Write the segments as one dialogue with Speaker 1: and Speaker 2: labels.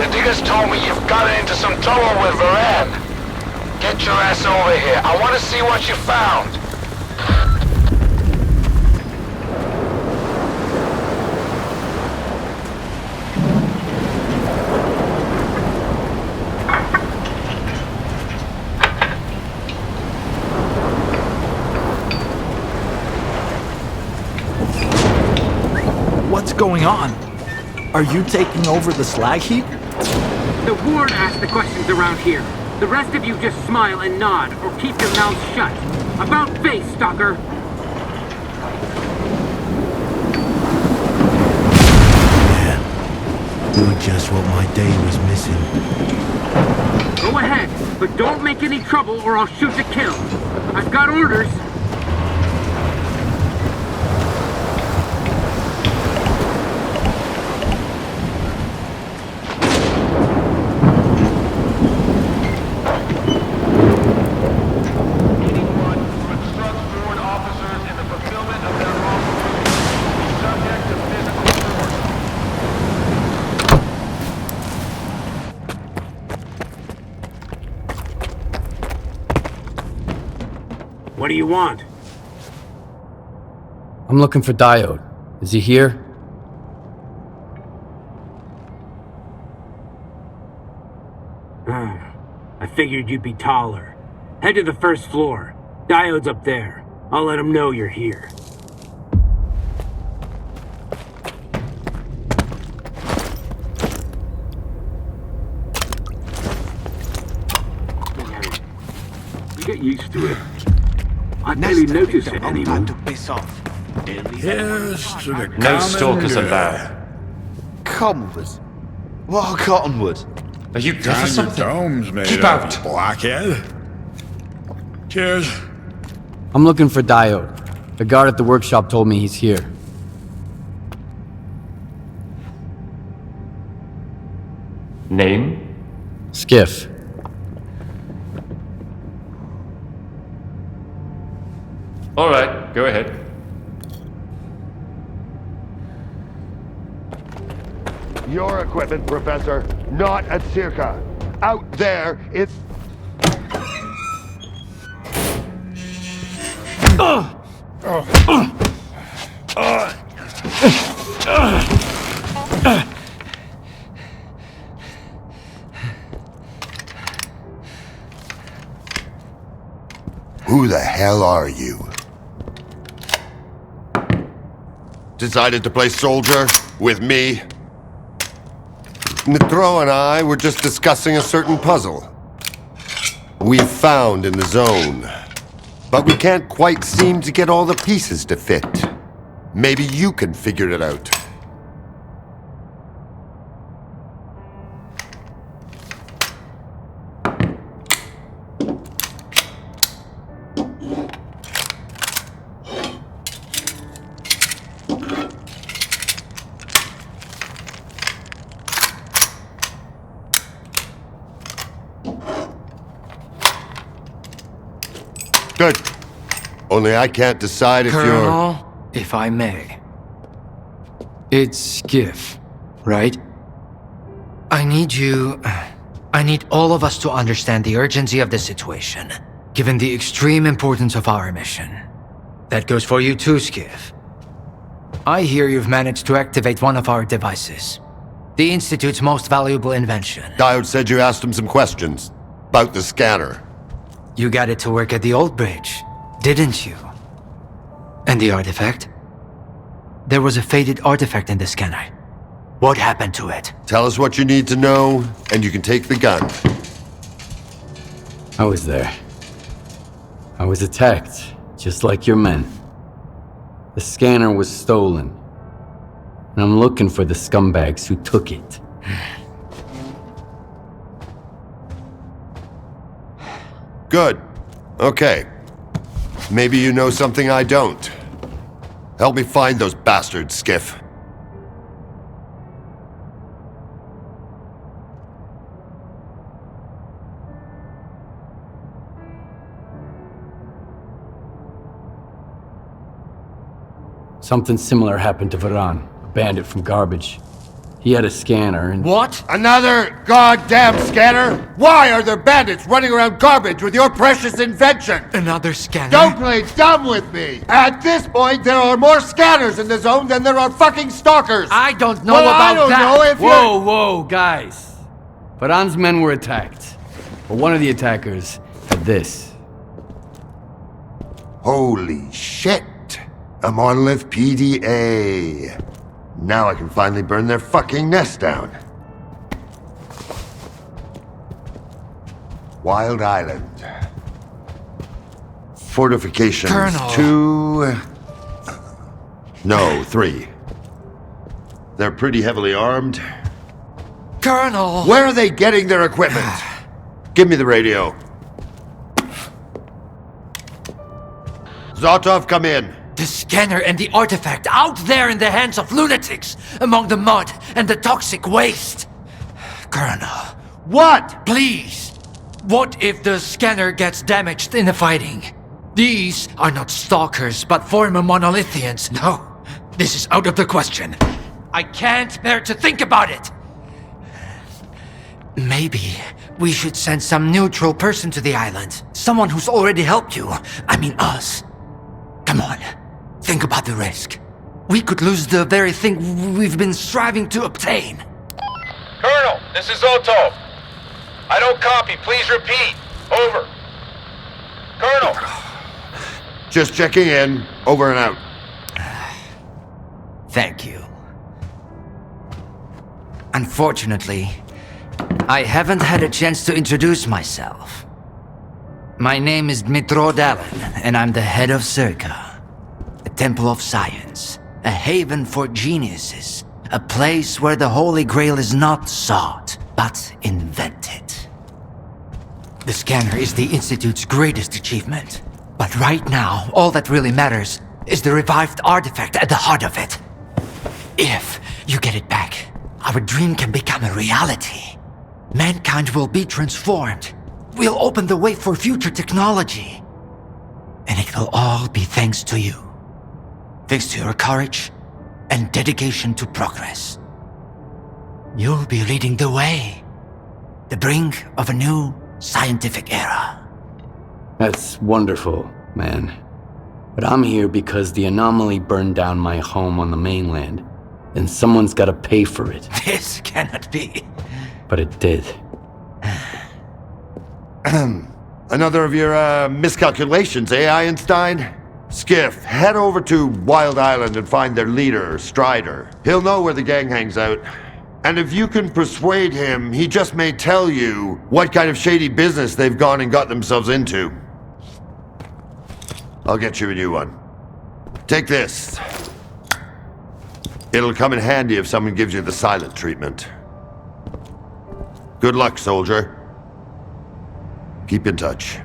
Speaker 1: The diggers told me you've gotten into some trouble with Varan. Get your ass over here. I want to see what you found.
Speaker 2: What's going on? Are you taking over the slag heap?
Speaker 3: The ward asks the questions around here. The rest of you just smile and nod, or keep your mouths shut. About face, Stalker!
Speaker 4: Yeah. Doing just what my day was missing.
Speaker 3: Go ahead, but don't make any trouble or I'll shoot to kill. I've got orders. What do you want?
Speaker 5: I'm looking for Diode. Is he here?
Speaker 3: I figured you'd be taller. Head to the first floor. Diode's up there. I'll let him know you're here. You get used to it. I barely notice it anymore.
Speaker 6: Here's to the
Speaker 7: No stalkers allowed.
Speaker 6: Cottonwood. What cottonwood?
Speaker 7: Are you good for something?
Speaker 6: Dome's made
Speaker 7: Keep
Speaker 6: of,
Speaker 7: out.
Speaker 6: blockhead. Cheers.
Speaker 5: I'm looking for Diode. The guard at the workshop told me he's here.
Speaker 7: Name?
Speaker 5: Skiff.
Speaker 7: All right, go ahead.
Speaker 1: Your equipment, Professor, not at S.T.A.L.K.E.R. Out there, it's...
Speaker 8: Who the hell are you? Decided to play soldier with me? Nitro and I were just discussing a certain puzzle we found in the zone, but we can't quite seem to get all the pieces to fit. Maybe you can figure it out. Good. Only I can't decide if
Speaker 9: Colonel, if I may. It's Skiff, right? I need all of us to understand the urgency of the situation, given the extreme importance of our mission. That goes for you too, Skiff. I hear you've managed to activate one of our devices. The Institute's most valuable invention.
Speaker 8: Diode said you asked him some questions about the scanner.
Speaker 9: You got it to work at the old bridge, didn't you? And the artifact? There was a faded artifact in the scanner. What happened to it?
Speaker 8: Tell us what you need to know, and you can take the gun.
Speaker 5: I was there. I was attacked, just like your men. The scanner was stolen. And I'm looking for the scumbags who took it.
Speaker 8: Good. Okay. Maybe you know something I don't. Help me find those bastards, Skiff.
Speaker 5: Something similar happened to Varan, a bandit from Garbage. He had a scanner and...
Speaker 9: What?
Speaker 8: Another goddamn scanner? Why are there bandits running around garbage with your precious invention?
Speaker 9: Another scanner?
Speaker 8: Don't play dumb with me! At this point, there are more scanners in the zone than there are fucking stalkers!
Speaker 9: I don't know
Speaker 8: well,
Speaker 9: about
Speaker 8: I don't
Speaker 9: that!
Speaker 8: know if
Speaker 5: Whoa, whoa, guys. Faran's men were attacked. But one of the attackers had this.
Speaker 8: Holy shit! A monolith PDA. Now I can finally burn their fucking nest down. Wild Island. Fortifications.
Speaker 9: Colonel.
Speaker 8: 2... No, 3. They're pretty heavily armed.
Speaker 9: Colonel!
Speaker 8: Where are they getting their equipment? Give me the radio. Zotov, come in.
Speaker 9: The scanner and the artifact out there in the hands of lunatics, among the mud and the toxic waste. Colonel,
Speaker 8: What?
Speaker 9: please. What if the scanner gets damaged in the fighting? These are not stalkers, but former monolithians. No, this is out of the question. I can't bear to think about it. Maybe we should send some neutral person to the island. Someone who's already helped you. I mean us. Come on. Think about the risk. We could lose the very thing we've been striving to obtain.
Speaker 1: Colonel, this is Otov. I don't copy. Please repeat. Over. Colonel.
Speaker 8: Just checking in. Over and out.
Speaker 9: Thank you. Unfortunately, I haven't had a chance to introduce myself. My name is Dmitro Dalin, and I'm the head of S.T.A.L.K.E.R. A temple of science, a haven for geniuses, a place where the Holy Grail is not sought, but invented. The scanner is the Institute's greatest achievement, but right now, all that really matters is the revived artifact at the heart of it. If you get it back, our dream can become a reality. Mankind will be transformed. We'll open the way for future technology. And it will all be thanks to you. Thanks to your courage and dedication to progress. You'll be leading the way. The brink of a new scientific era.
Speaker 5: That's wonderful, man. But I'm here because the anomaly burned down my home on the mainland, and someone's gotta pay for it.
Speaker 9: This cannot be.
Speaker 5: But it did.
Speaker 8: Another of your, miscalculations, eh, Einstein? Skiff, head over to Wild Island and find their leader, Strider. He'll know where the gang hangs out. And if you can persuade him, he just may tell you what kind of shady business they've gone and got themselves into. I'll get you a new one. Take this. It'll come in handy if someone gives you the silent treatment. Good luck, soldier. Keep in touch.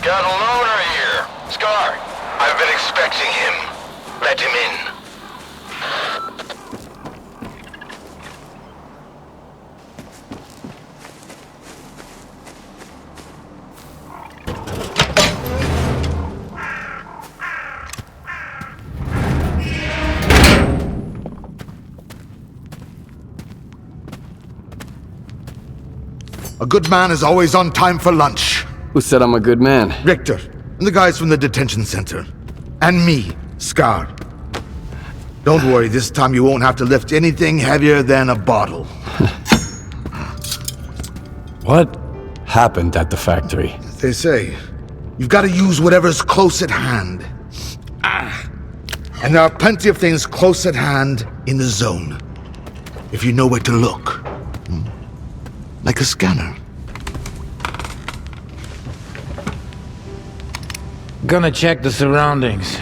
Speaker 1: Got a loner here. Scar, I've been expecting him. Let him in.
Speaker 6: A good man is always on time for lunch.
Speaker 5: Who said I'm a good man?
Speaker 6: Richter, and the guys from the detention center. And me, Scar. Don't worry, this time you won't have to lift anything heavier than a bottle.
Speaker 5: What happened at the factory?
Speaker 6: As they say, you've got to use whatever's close at hand. And there are plenty of things close at hand in the zone. If you know where to look. Like a scanner.
Speaker 2: Gonna check the surroundings.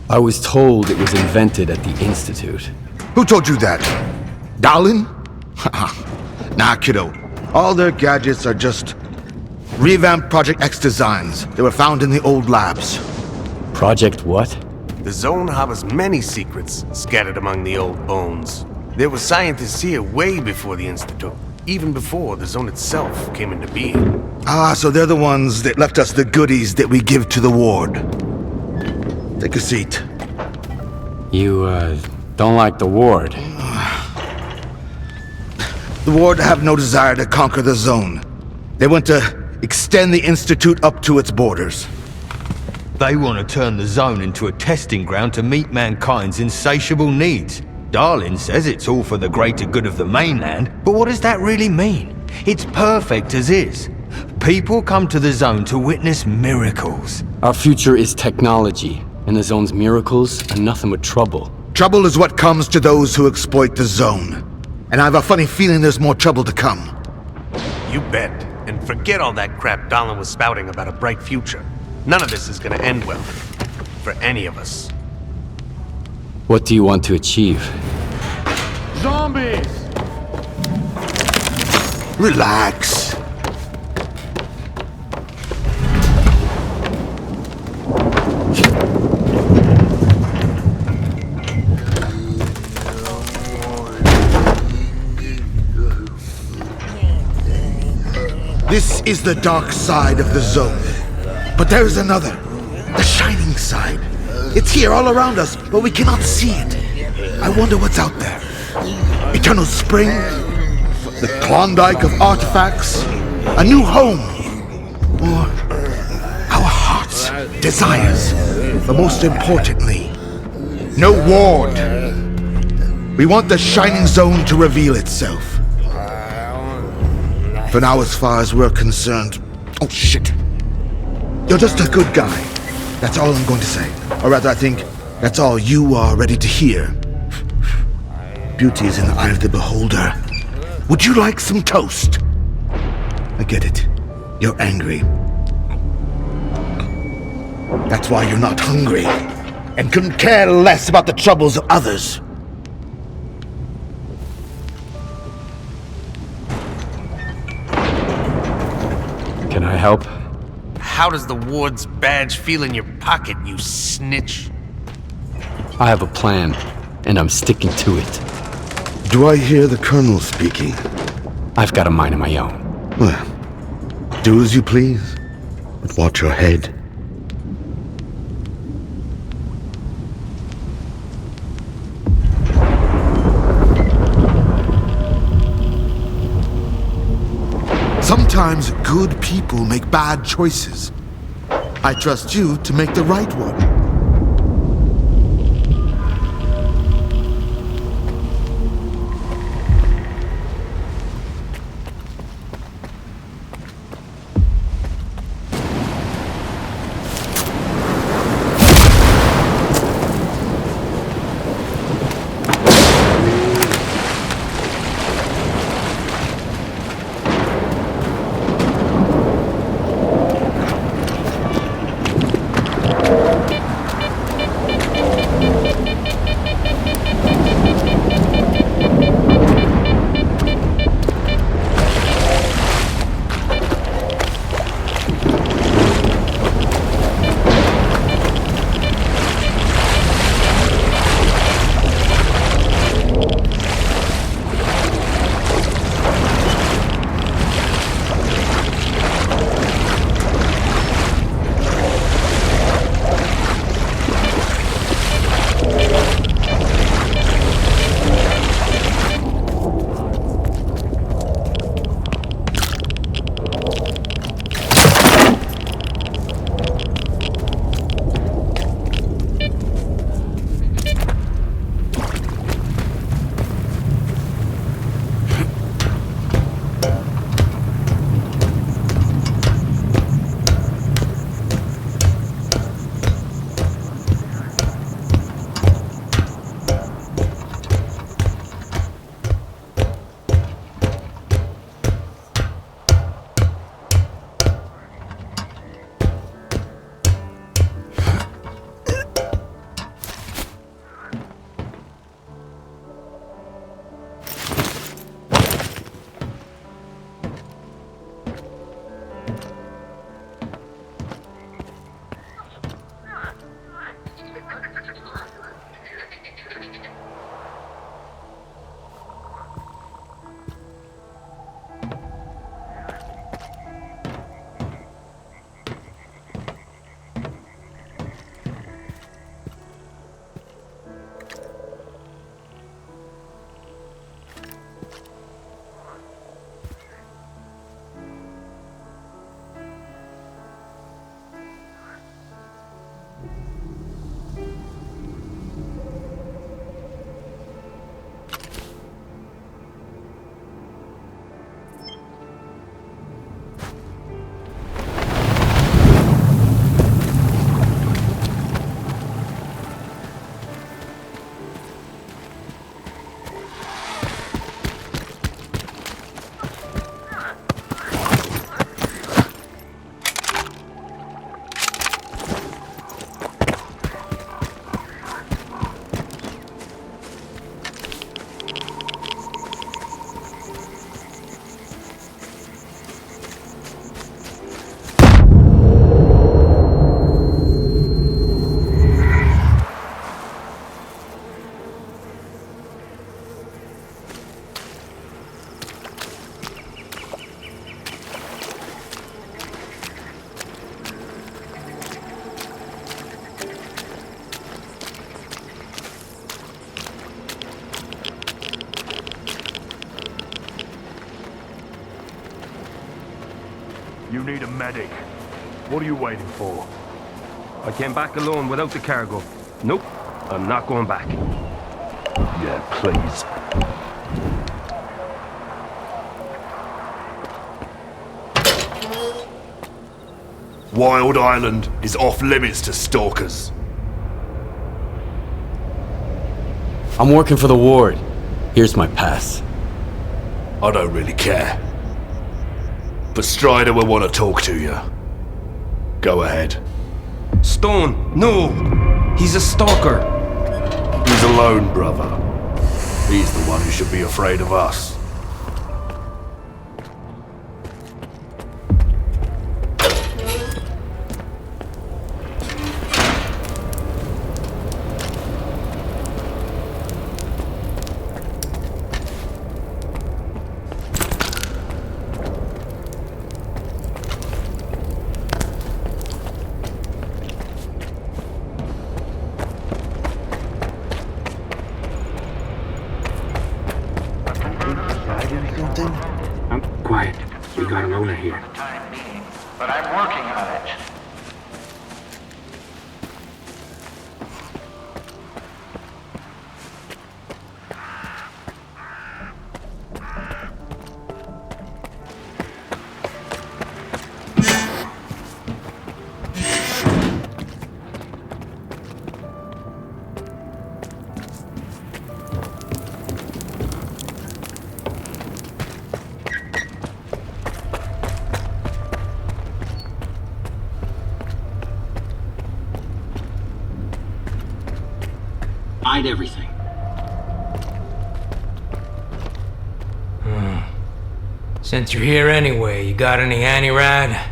Speaker 5: I was told it was invented at the Institute.
Speaker 6: Who told you that? Darlin? Nah, kiddo. All their gadgets are just revamped Project X designs. They were found in the old labs.
Speaker 5: Project what?
Speaker 10: The zone harbors many secrets scattered among the old bones. There were scientists here way before the Institute, even before the zone itself came into being.
Speaker 6: Ah, so they're the ones that left us the goodies that we give to the ward. Take a seat.
Speaker 5: You, don't like the ward?
Speaker 6: The ward have no desire to conquer the zone. They want to extend the Institute up to its borders.
Speaker 11: They want to turn the zone into a testing ground to meet mankind's insatiable needs. Darlin says it's all for the greater good of the mainland, but what does that really mean? It's perfect as is. People come to the zone to witness miracles.
Speaker 5: Our future is technology, and the zone's miracles are nothing but trouble.
Speaker 6: Trouble is what comes to those who exploit the zone. And I have a funny feeling there's more trouble to come.
Speaker 10: You bet. And forget all that crap Darlin was spouting about a bright future. None of this is gonna end well. For any of us.
Speaker 5: What do you want to achieve?
Speaker 1: Zombies!
Speaker 6: Relax. This is the dark side of the zone. But there is another. The shining side. It's here all around us, but we cannot see it. I wonder what's out there. Eternal spring? The Klondike of artifacts? A new home? Or our hearts, desires? But most importantly, no ward. We want the shining zone to reveal itself. For now, as far as we're concerned... Oh, shit. You're just a good guy. That's all I'm going to say. Or rather, I think that's all you are ready to hear. Beauty is in the eye of the beholder. Would you like some toast? I get it. You're angry. That's why you're not hungry. And couldn't care less about the troubles of others.
Speaker 5: Can I help?
Speaker 10: How does the ward's badge feel in your pocket, you snitch?
Speaker 5: I have a plan, and I'm sticking to it.
Speaker 6: Do I hear the Colonel speaking?
Speaker 5: I've got a mind of my own.
Speaker 6: Well, do as you please, but watch your head. Sometimes good people make bad choices. I trust you to make the right one.
Speaker 12: You need a medic. What are you waiting for?
Speaker 13: I came back alone without the cargo. Nope, I'm not going back.
Speaker 12: Yeah, please.
Speaker 14: Wild Island is off limits to stalkers.
Speaker 5: I'm working for the ward. Here's my pass.
Speaker 14: I don't really care. But Strider will want to talk to you. Go ahead.
Speaker 13: Stone, no! He's a stalker.
Speaker 14: He's alone, brother. He's the one who should be afraid of us.
Speaker 3: Quiet. We got a loner here.
Speaker 15: But I'm working on it.
Speaker 3: Hide everything.
Speaker 16: Since you're here anyway, you got any anti-rad?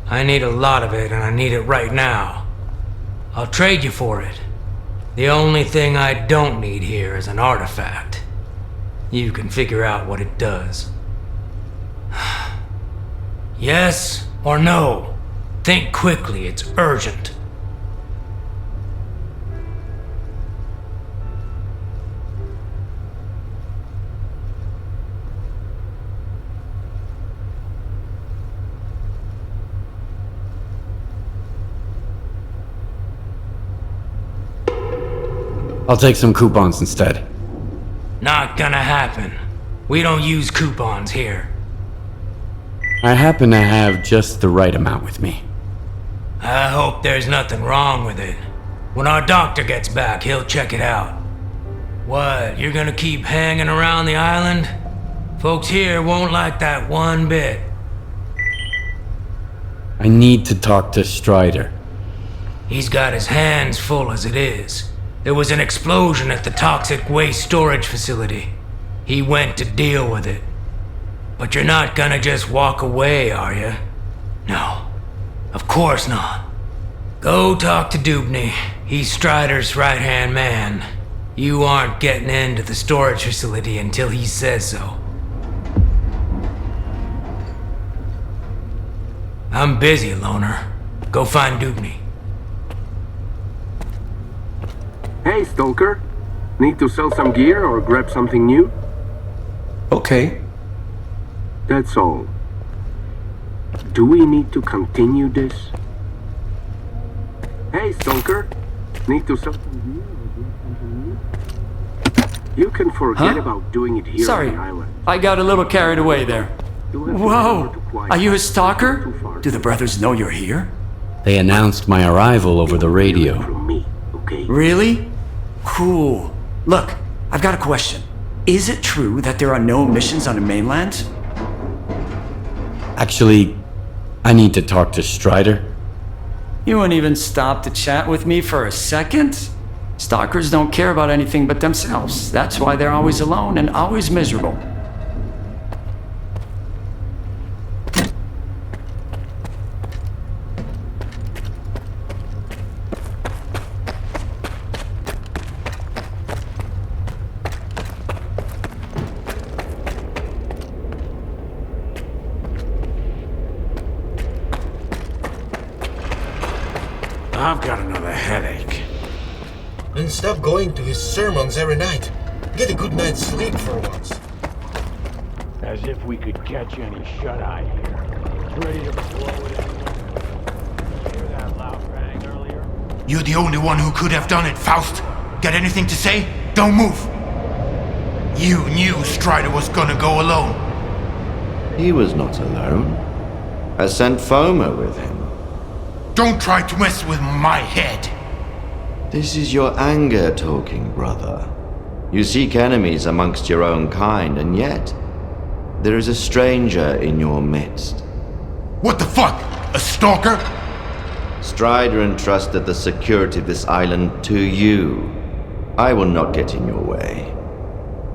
Speaker 16: I need a lot of it, and I need it right now. I'll trade you for it. The only thing I don't need here is an artifact. You can figure out what it does. Yes or no? Think quickly, it's urgent.
Speaker 5: I'll take some coupons instead.
Speaker 16: Not gonna happen. We don't use coupons here.
Speaker 5: I happen to have just the right amount with me.
Speaker 16: I hope there's nothing wrong with it. When our doctor gets back, he'll check it out. What, you're gonna keep hanging around the island? Folks here won't like that one bit.
Speaker 5: I need to talk to Strider.
Speaker 16: He's got his hands full as it is. There was an explosion at the toxic waste storage facility. He went to deal with it. But you're not gonna just walk away, are you? No, of course not. Go talk to Dubny. He's Strider's right-hand man. You aren't getting into the storage facility until he says so. I'm busy, loner. Go find Dubny.
Speaker 3: Hey, Stalker. Need to sell some gear or grab something new?
Speaker 17: Okay.
Speaker 3: That's all. Do we need to continue this? Hey, Stalker. Need to sell some gear or grab something new? You can forget about doing it here
Speaker 17: Sorry,
Speaker 3: on the island.
Speaker 17: I got a little carried away there. Whoa! Are you a stalker? Do the brothers know you're here?
Speaker 5: They announced my arrival over the radio.
Speaker 17: Really? Cool. Look, I've got a question. Is it true that there are no missions on the mainland?
Speaker 5: Actually, I need to talk to Strider.
Speaker 17: You won't even stop to chat with me for a second? Stalkers don't care about anything but themselves. That's why they're always alone and always miserable.
Speaker 6: I've got another headache.
Speaker 18: Then stop going to his sermons every night. Get a good night's sleep for once.
Speaker 12: As if we could catch any shut-eye here.
Speaker 19: You're the only one who could have done it, Faust. Got anything to say? Don't move. You knew Strider was gonna go alone.
Speaker 20: He was not alone. I sent Foma with him.
Speaker 19: Don't try to mess with my head.
Speaker 20: This is your anger talking, brother. You seek enemies amongst your own kind, and yet there is a stranger in your midst.
Speaker 19: What the fuck? A stalker?
Speaker 20: Strider entrusted the security of this island to you. I will not get in your way.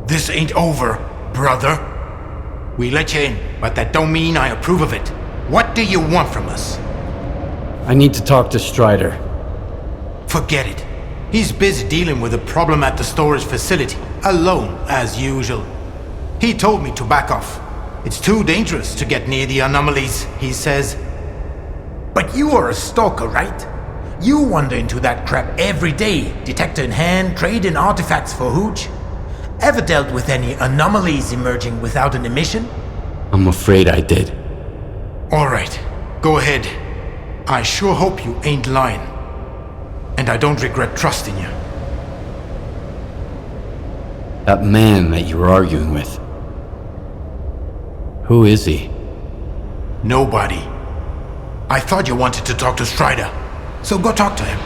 Speaker 19: This ain't over, brother. We let you in, but that don't mean I approve of it. What do you want from us?
Speaker 5: I need to talk to Strider.
Speaker 19: Forget it. He's busy dealing with a problem at the storage facility, alone, as usual. He told me to back off. It's too dangerous to get near the anomalies, he says. But you are a stalker, right? You wander into that crap every day, detector in hand, trading artifacts for hooch. Ever dealt with any anomalies emerging without an emission?
Speaker 5: I'm afraid I did.
Speaker 19: Alright, go ahead. I sure hope you ain't lying. And I don't regret trusting you.
Speaker 5: That man that you were arguing with. Who is he?
Speaker 19: Nobody. I thought you wanted to talk to Strider, so go talk to him.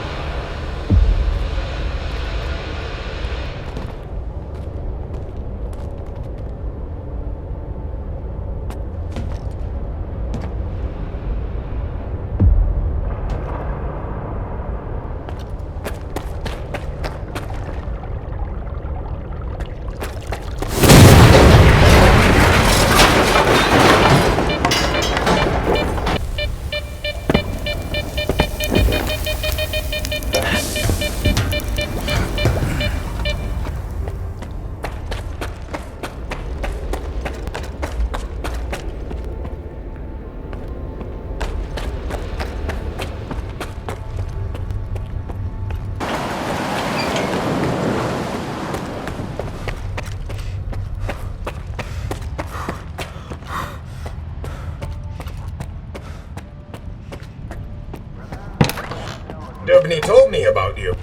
Speaker 18: Dubney told me about you.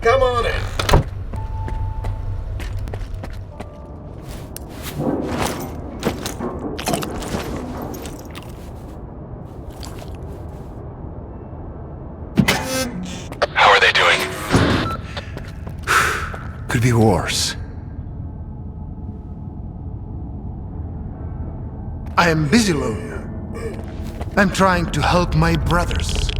Speaker 18: Come on in.
Speaker 1: How are they doing?
Speaker 10: Could be worse. I am busy, Lone. I'm trying to help my brothers.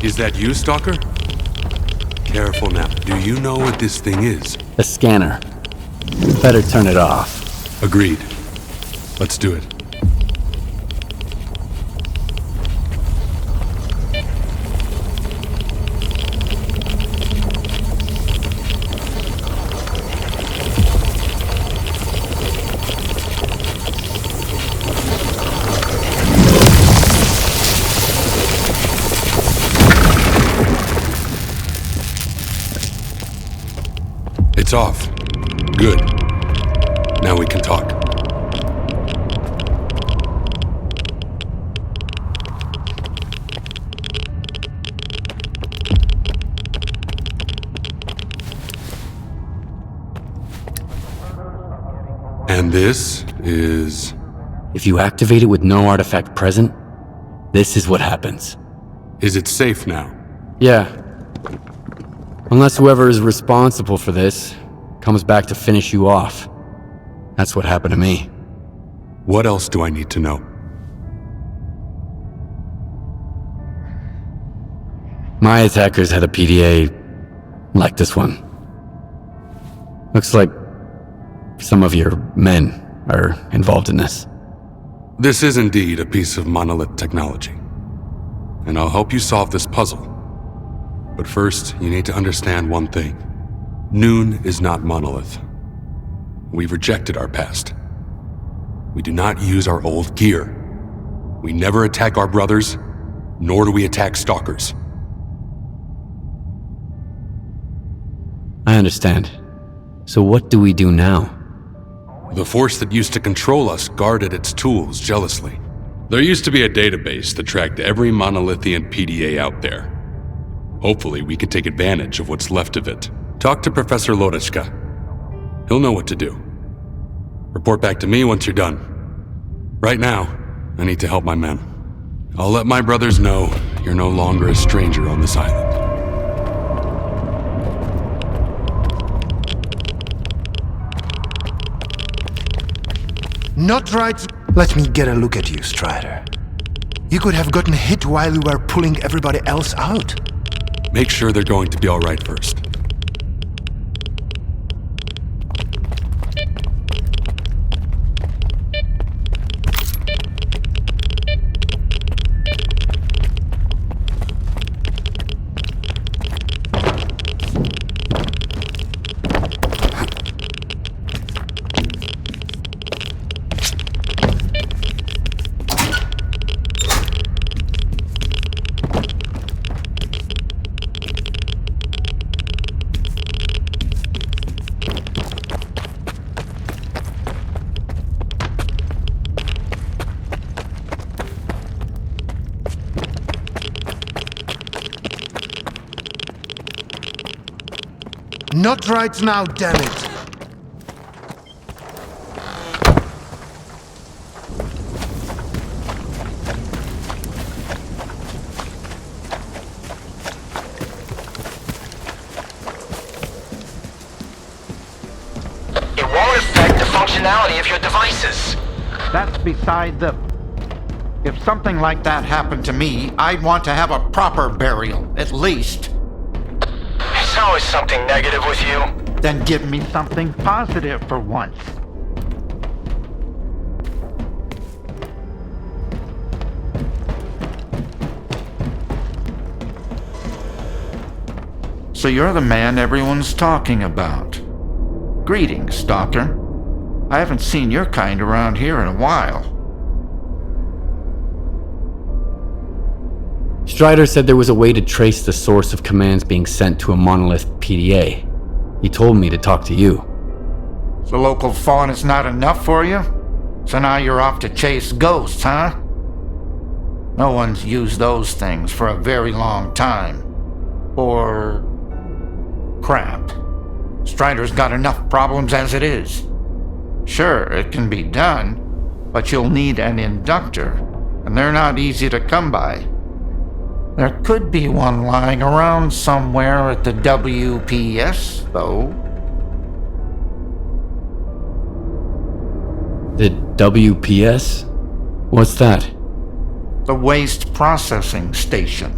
Speaker 21: Is that you, Stalker? Careful now. Do you know what this thing is?
Speaker 5: A scanner. Better turn it off.
Speaker 21: Agreed. Let's do it. It's off. Good. Now we can talk. And this is...
Speaker 5: If you activate it with no artifact present, this is what happens.
Speaker 21: Is it safe now?
Speaker 5: Yeah. Unless whoever is responsible for this comes back to finish you off. That's what happened to me.
Speaker 21: What else do I need to know?
Speaker 5: My attackers had a PDA like this one. Looks like some of your men are involved in this.
Speaker 21: This is indeed a piece of monolith technology. And I'll help you solve this puzzle. But first, you need to understand one thing. Noon is not monolith. We've rejected our past. We do not use our old gear. We never attack our brothers, nor do we attack stalkers.
Speaker 5: I understand. So what do we do now?
Speaker 21: The force that used to control us guarded its tools jealously. There used to be a database that tracked every monolithian PDA out there. Hopefully, we can take advantage of what's left of it. Talk to Professor Loreczka. He'll know what to do. Report back to me once you're done. Right now, I need to help my men. I'll let my brothers know you're no longer a stranger on this island.
Speaker 19: Not right. Let me get a look at you, Strider. You could have gotten hit while you were pulling everybody else out.
Speaker 21: Make sure they're going to be all right first.
Speaker 19: Not right now, damn it!
Speaker 1: It won't affect the functionality of your devices.
Speaker 4: That's beside the... If something like that happened to me, I'd want to have a proper burial, at least.
Speaker 1: There's always something negative with you.
Speaker 4: Then give me something positive for once. So you're the man everyone's talking about. Greetings, Stalker. I haven't seen your kind around here in a while.
Speaker 5: Strider said there was a way to trace the source of commands being sent to a monolith PDA. He told me to talk to you.
Speaker 4: The local fawn is not enough for you? So now you're off to chase ghosts, huh? No one's used those things for a very long time. Or... crap. Strider's got enough problems as it is. Sure, it can be done, but you'll need an inductor, and they're not easy to come by. There could be one lying around somewhere at the WPS, though.
Speaker 5: The WPS? What's that?
Speaker 4: The Waste Processing Station.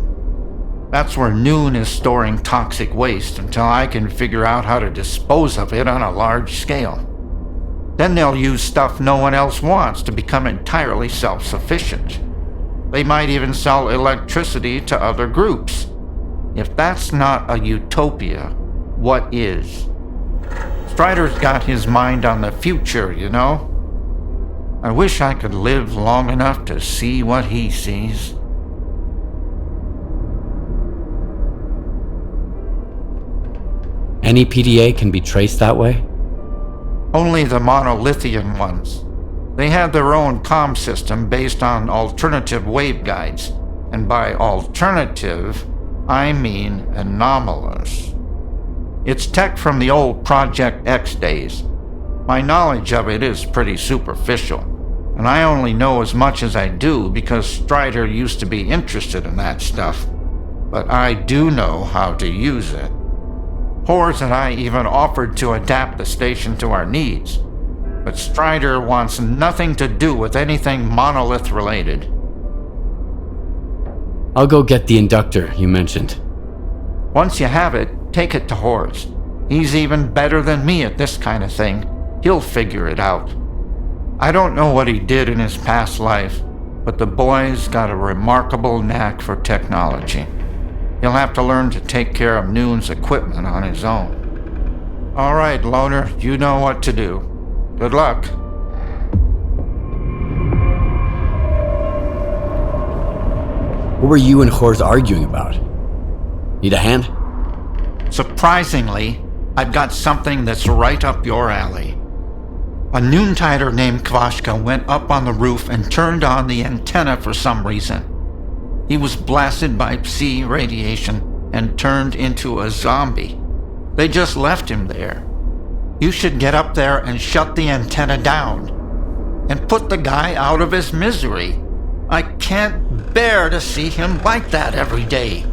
Speaker 4: That's where Noon is storing toxic waste until I can figure out how to dispose of it on a large scale. Then they'll use stuff no one else wants to become entirely self-sufficient. They might even sell electricity to other groups. If that's not a utopia, what is? Strider's got his mind on the future, you know? I wish I could live long enough to see what he sees.
Speaker 5: Any PDA can be traced that way?
Speaker 4: Only the monolithian ones. They had their own comm system based on alternative waveguides, and by alternative, I mean anomalous. It's tech from the old Project X days. My knowledge of it is pretty superficial, and I only know as much as I do because Strider used to be interested in that stuff. But I do know how to use it. Hors and I even offered to adapt the station to our needs, but Strider wants nothing to do with anything monolith related.
Speaker 5: I'll go get the inductor you mentioned.
Speaker 4: Once you have it, take it to Hors. He's even better than me at this kind of thing. He'll figure it out. I don't know what he did in his past life, but the boy's got a remarkable knack for technology. He'll have to learn to take care of Noon's equipment on his own. All right, Loner, you know what to do. Good luck.
Speaker 5: What were you and Hors arguing about? Need a hand?
Speaker 4: Surprisingly, I've got something that's right up your alley. A noontider named Kvashka went up on the roof and turned on the antenna for some reason. He was blasted by Psi radiation and turned into a zombie. They just left him there. You should get up there and shut the antenna down and put the guy out of his misery. I can't bear to see him like that every day.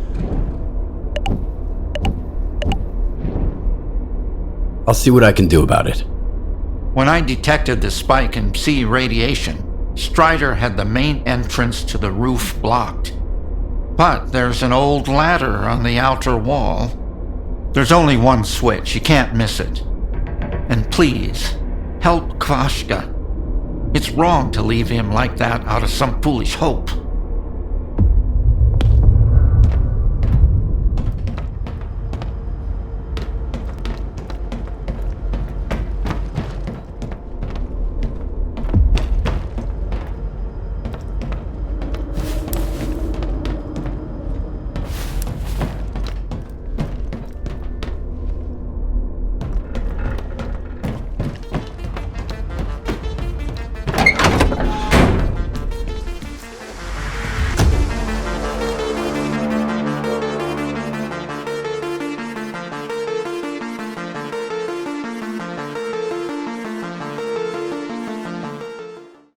Speaker 5: I'll see what I can do about it.
Speaker 4: When I detected the spike in Psi radiation, Strider had the main entrance to the roof blocked. But there's an old ladder on the outer wall. There's only one switch, you can't miss it. And please, help Kvashka. It's wrong to leave him like that out of some foolish hope.